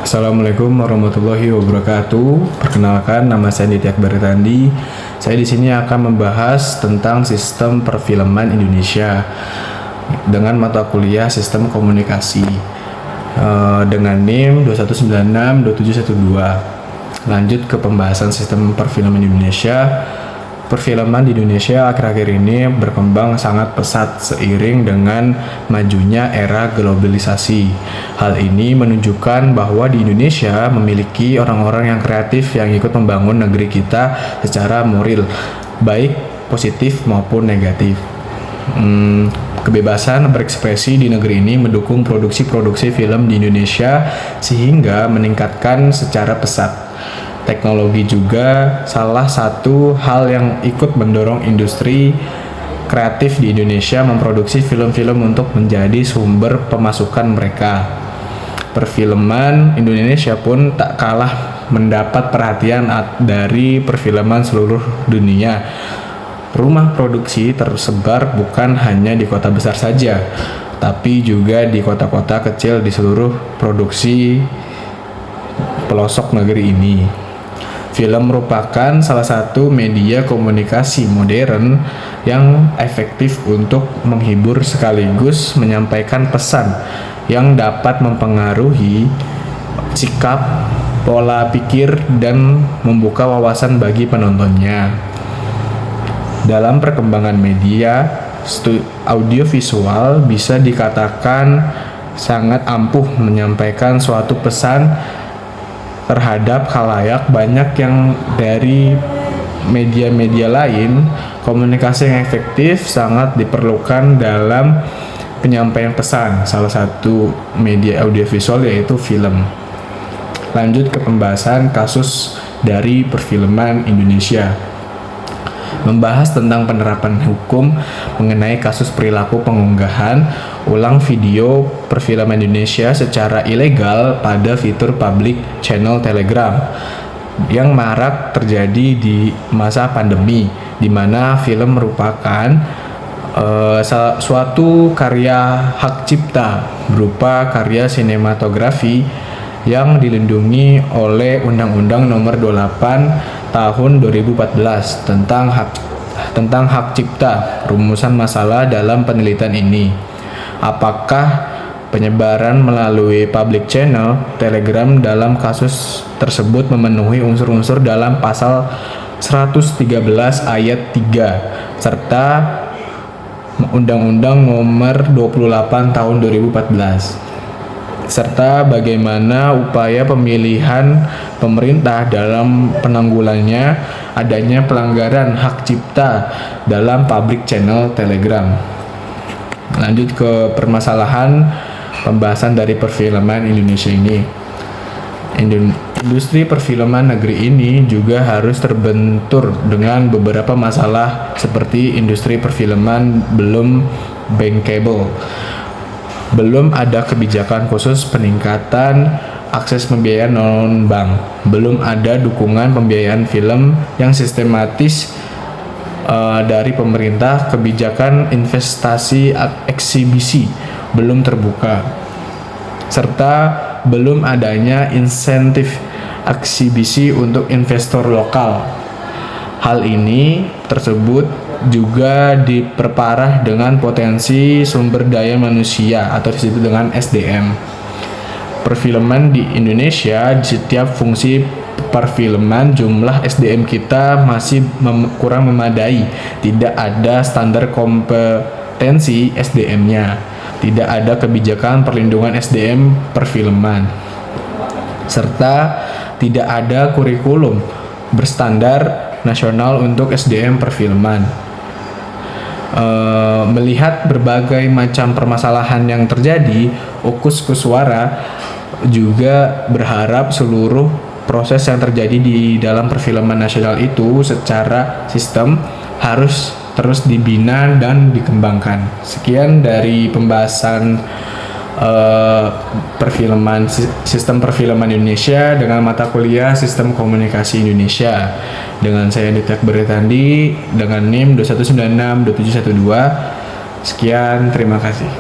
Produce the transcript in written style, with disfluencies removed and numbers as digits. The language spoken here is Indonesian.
Assalamualaikum warahmatullahi wabarakatuh. Perkenalkan, nama saya Nitya Akbaritandi. Saya di sini akan membahas tentang sistem perfilman Indonesia dengan mata kuliah Sistem Komunikasi dengan NIM 2196-2712. Lanjut ke pembahasan sistem perfilman Indonesia. Perfilman di Indonesia akhir-akhir ini berkembang sangat pesat seiring dengan majunya era globalisasi. Hal ini menunjukkan bahwa di Indonesia memiliki orang-orang yang kreatif yang ikut membangun negeri kita secara moral, baik positif maupun negatif. Kebebasan berekspresi di negeri ini mendukung produksi-produksi film di Indonesia sehingga meningkatkan secara pesat. Teknologi juga salah satu hal yang ikut mendorong industri kreatif di Indonesia memproduksi film-film untuk menjadi sumber pemasukan mereka. Perfilman Indonesia pun tak kalah mendapat perhatian dari perfilman seluruh dunia. Rumah produksi tersebar bukan hanya di kota besar saja, tapi juga di kota-kota kecil di seluruh produksi pelosok negeri ini. Film merupakan salah satu media komunikasi modern yang efektif untuk menghibur sekaligus menyampaikan pesan yang dapat mempengaruhi sikap, pola pikir, dan membuka wawasan bagi penontonnya. Dalam perkembangan media, audiovisual bisa dikatakan sangat ampuh menyampaikan suatu pesan terhadap khalayak banyak yang dari media-media lain. Komunikasi yang efektif sangat diperlukan dalam penyampaian pesan. Salah satu media audiovisual yaitu film. Lanjut ke pembahasan kasus dari perfilman Indonesia. Membahas tentang penerapan hukum mengenai kasus perilaku pengunggahan ulang video perfilman Indonesia secara ilegal pada fitur public channel Telegram yang marak terjadi di masa pandemi, di mana film merupakan suatu karya hak cipta berupa karya sinematografi yang dilindungi oleh Undang-Undang Nomor 28 Tahun 2014 tentang hak cipta. Rumusan masalah dalam penelitian ini, apakah penyebaran melalui public channel Telegram dalam kasus tersebut memenuhi unsur-unsur dalam pasal 113 ayat 3 serta Undang-Undang Nomor 28 Tahun 2014, serta bagaimana upaya pemilihan pemerintah dalam penanggulannya adanya pelanggaran hak cipta dalam public channel Telegram. Lanjut ke permasalahan pembahasan dari perfilman Indonesia ini. Industri perfilman negeri ini juga harus terbentur dengan beberapa masalah seperti industri perfilman belum bankable. Belum ada kebijakan khusus peningkatan akses pembiayaan non-bank. Belum ada dukungan pembiayaan film yang sistematis dari pemerintah. Kebijakan investasi eksibisi belum terbuka. Serta belum adanya insentif eksibisi untuk investor lokal. Hal ini tersebut juga diperparah dengan potensi sumber daya manusia atau disebut dengan SDM. Perfilman di Indonesia, di setiap fungsi perfilman jumlah SDM kita masih kurang memadai. Tidak ada standar kompetensi SDM-nya. Tidak ada kebijakan perlindungan SDM perfilman. Serta tidak ada kurikulum berstandar nasional untuk SDM perfilman. Melihat berbagai macam permasalahan yang terjadi, Ukus Kuswara juga berharap seluruh proses yang terjadi di dalam perfilman nasional itu secara sistem harus terus dibina dan dikembangkan. Sekian dari pembahasan sistem perfilman Indonesia dengan mata kuliah Sistem Komunikasi Indonesia dengan saya Nitya Akbaritandi dengan NIM 2196-2712. Sekian, terima kasih.